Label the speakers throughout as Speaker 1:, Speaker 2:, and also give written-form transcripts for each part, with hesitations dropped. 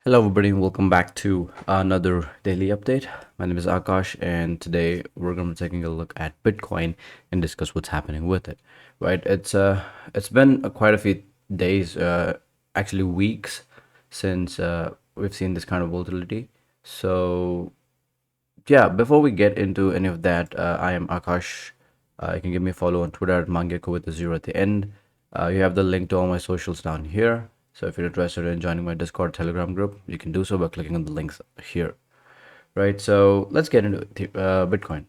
Speaker 1: Hello everybody and welcome back to another daily update. My name is Akash and today we're going to be taking a look at Bitcoin and discuss what's happening with it. Right? It's been quite a few days, actually weeks since we've seen this kind of volatility. So yeah, before we get into any of that, I am Akash. You can give me a follow on Twitter at Mangeko with a zero at the end. You have the link to all my socials down here. So if you're interested in joining my Discord Telegram group, you can do so by clicking on the links here. Right. So let's get into Bitcoin.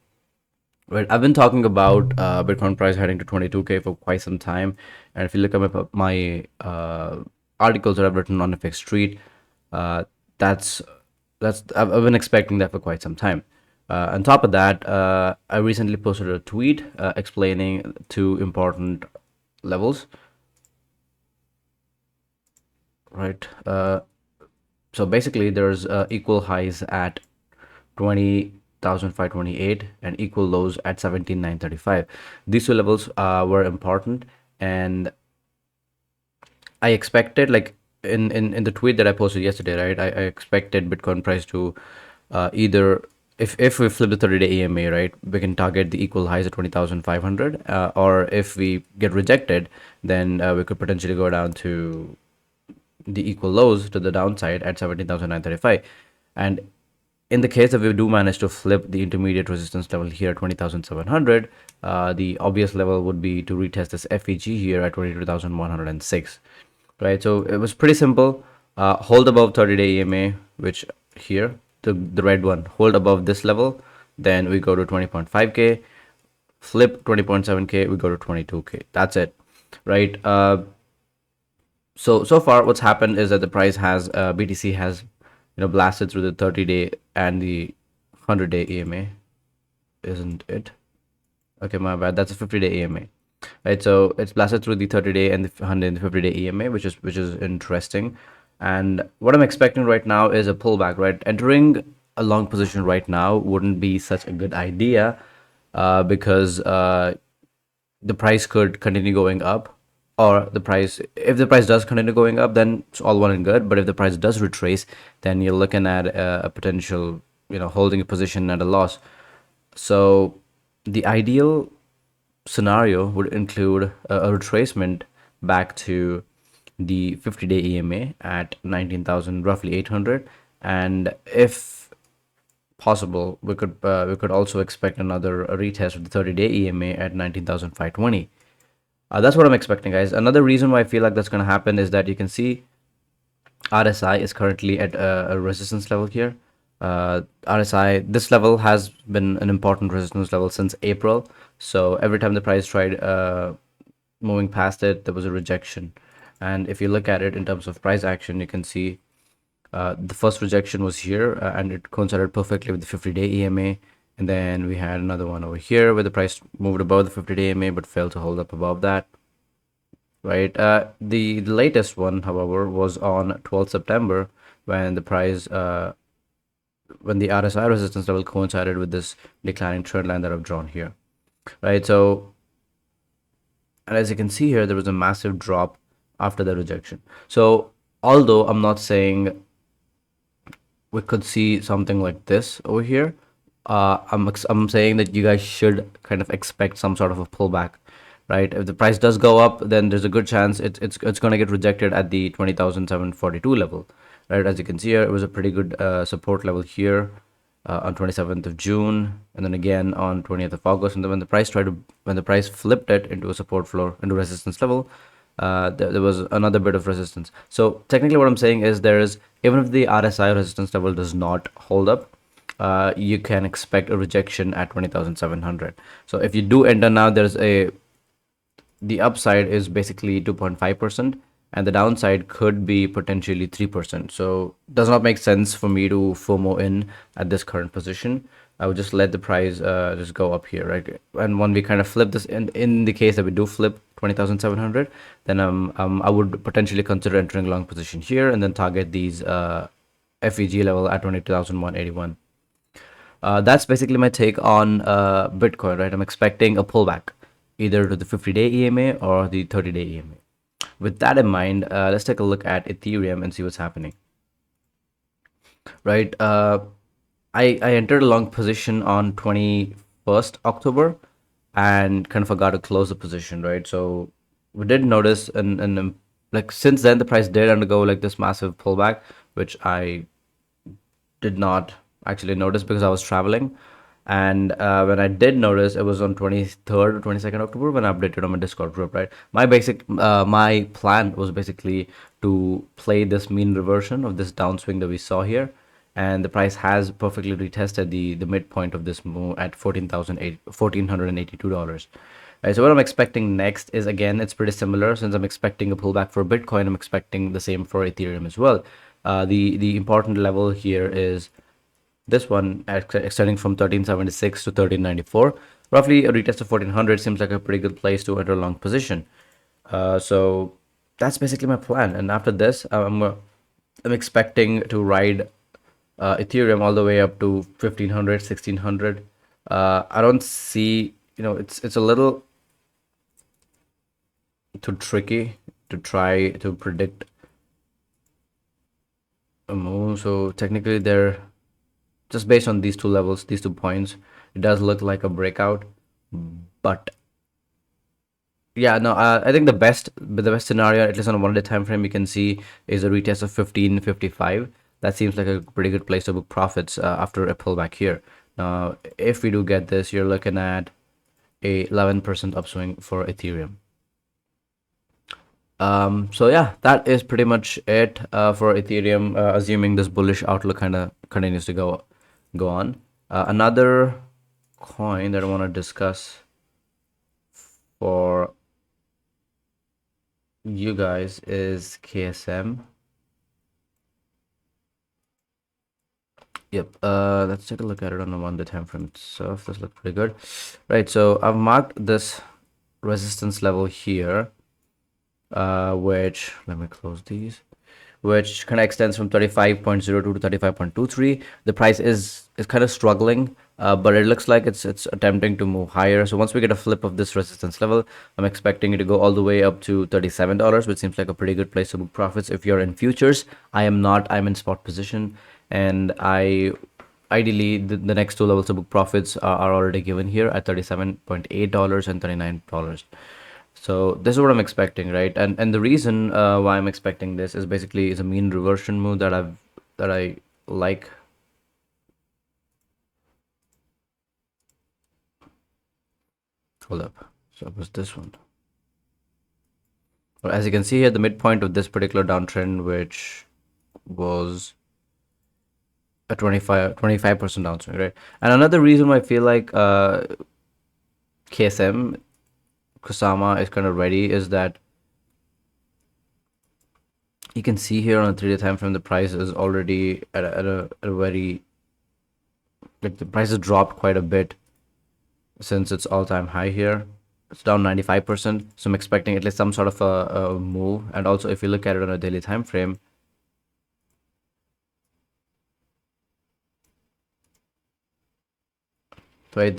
Speaker 1: Right. I've been talking about Bitcoin price heading to 22K for quite some time, and if you look at my articles that I've written on FX Street, uh, that's I've been expecting that for quite some time. On top of that, I recently posted a tweet explaining two important levels. Right. So basically, there's equal highs at 20,528 and equal lows at 17,935. These two levels were important, and I expected, like in the tweet that I posted yesterday, right? I expected Bitcoin price to either, if we flip the 30-day EMA, right, we can target the equal highs at 20,500, or if we get rejected, then we could potentially go down to the equal lows to the downside at 17,935. And in the case that we do manage to flip the intermediate resistance level here at 20,700, the obvious level would be to retest this FEG here at 22,106. Right, so it was pretty simple. Hold above 30-day EMA, which here, the red one, hold above this level, then we go to 20.5K, flip 20.7K, we go to 22K. That's it, right? So far what's happened is that the price has BTC has blasted through the 30-day and the 100-day EMA, isn't it? Okay, my bad. That's a 50-day EMA, right? So it's blasted through the 30-day and the 100 and the 50-day EMA, which is interesting. And what I'm expecting right now is a pullback, right? Entering a long position right now wouldn't be such a good idea, because the price could continue going up, or if the price does continue going up, then it's all well and good. But if the price does retrace, then you're looking at a potential, holding a position at a loss. So the ideal scenario would include a retracement back to the 50-day EMA at 19,000, roughly 800, and if possible, we could also expect another retest of the 30-day EMA at 19,520. That's what I'm expecting, guys. Another reason why I feel like that's going to happen is that you can see RSI is currently at a resistance level here. RSI, this level has been an important resistance level since April. So every time the price tried moving past it, there was a rejection. And if you look at it in terms of price action, you can see the first rejection was here, and it coincided perfectly with the 50-day EMA. And then we had another one over here where the price moved above the 50-day EMA but failed to hold up above that. Right. The latest one, however, was on 12th September when the price, when the RSI resistance level coincided with this declining trend line that I've drawn here. Right. So, and as you can see here, there was a massive drop after the rejection. So, although I'm not saying we could see something like this over here, I'm saying that you guys should kind of expect some sort of a pullback, right? If the price does go up, then there's a good chance it's going to get rejected at the 20,742 level, right? As you can see here, it was a pretty good support level here on 27th of June, and then again on 20th of August. And then when the price flipped it into a support floor, into resistance level, there was another bit of resistance. So technically what I'm saying is even if the RSI resistance level does not hold up, you can expect a rejection at 20,700. So if you do enter now, the upside is basically 2.5%, and the downside could be potentially 3%. So it does not make sense for me to FOMO in at this current position. I would just let the price just go up here, right? And when we kind of flip this, in the case that we do flip 20,700, then I would potentially consider entering long position here and then target these FEG level at 22,181. That's basically my take on Bitcoin, right? I'm expecting a pullback either to the 50-day EMA or the 30-day EMA. With that in mind, let's take a look at Ethereum and see what's happening. right? I entered a long position on 21st October and kind of forgot to close the position, right? So we did notice, and like since then the price did undergo like this massive pullback, which I did not actually notice because I was traveling. And when I did notice, it was on 23rd or 22nd October when I updated on my Discord group, right? My plan was basically to play this mean reversion of this downswing that we saw here. And the price has perfectly retested the midpoint of this move at $1,482. Right, so what I'm expecting next is, again, it's pretty similar. Since I'm expecting a pullback for Bitcoin, I'm expecting the same for Ethereum as well. The important level here is this one, extending from 1376 to 1394. Roughly a retest of 1400 seems like a pretty good place to enter a long position. So that's basically my plan. And after this, I'm expecting to ride Ethereum all the way up to 1500, 1600. I don't see, it's a little too tricky to try to predict a move. So technically, they're just based on these two levels, these 2 points, it does look like a breakout. But yeah, no, I think the best scenario, at least on a 1 day time frame, you can see is a retest of 1555. That seems like a pretty good place to book profits after a pullback here. Now, if we do get this, you're looking at a 11% upswing for Ethereum. So yeah, that is pretty much it for Ethereum, assuming this bullish outlook kind of continues to go on. Another coin that I want to discuss for you guys is KSM. Yep. Let's take a look at it on the 1 day time frame itself. This looks pretty good. Right, so I've marked this resistance level here, which, let me close these, which kind of extends from 35.02 to 35.23. The price is kind of struggling, but it looks like it's attempting to move higher. So once we get a flip of this resistance level, I'm expecting it to go all the way up to $37, which seems like a pretty good place to book profits if you're in futures. I am not. I'm in spot position, and ideally the next two levels of book profits are already given here at $37.8 and $39. So this is what I'm expecting, right? And the reason why I'm expecting this is basically is a mean reversion move that I like. Hold up. So it was this one. Well, as you can see here, the midpoint of this particular downtrend, which was a 25% downswing, right? And another reason why I feel like KSM KUSAMA is kind of ready is that you can see here on a 3 day time frame the price is already at a very, like, the price has dropped quite a bit since its all-time high here. It's down 95%, so I'm expecting at least some sort of a move. And also, if you look at it on a daily time frame, right,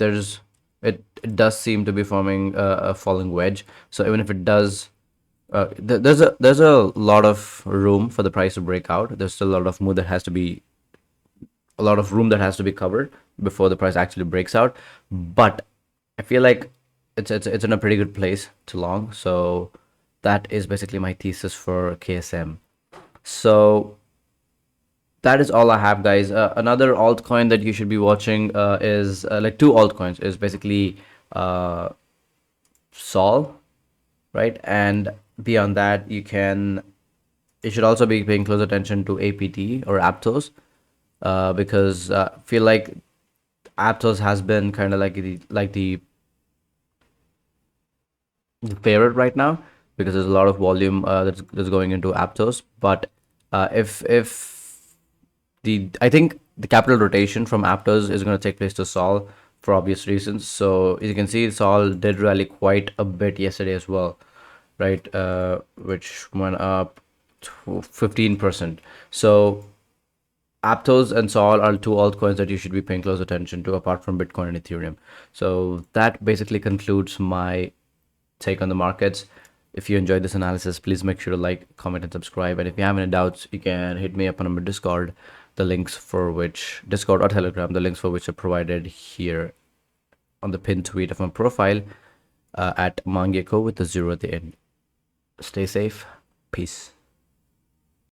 Speaker 1: it does seem to be forming a falling wedge. So even if it does, there's a lot of room for the price to break out. There's still a lot of move that has to be a lot of room that has to be covered before the price actually breaks out. But I feel like it's in a pretty good place to long. So that is basically my thesis for KSM. So that is all I have, guys. Another altcoin that you should be watching is like two altcoins is basically Sol, right? And beyond that, you should also be paying close attention to APT or APTOS, because I feel like APTOS has been kind of like the favorite right now because there's a lot of volume that's going into APTOS. But if I think the capital rotation from APTOS is going to take place to Sol for obvious reasons. So as you can see, Sol did rally quite a bit yesterday as well, right? Which went up to 15%. So Aptos and Sol are two altcoins that you should be paying close attention to apart from Bitcoin and Ethereum. So that basically concludes my take on the markets. If you enjoyed this analysis, please make sure to like, comment, and subscribe. And if you have any doubts, you can hit me up on my Discord. The links for which, Discord or Telegram, the links for which are provided here on the pinned tweet of my profile, at Mangeko with a 0 at the end. Stay safe. Peace.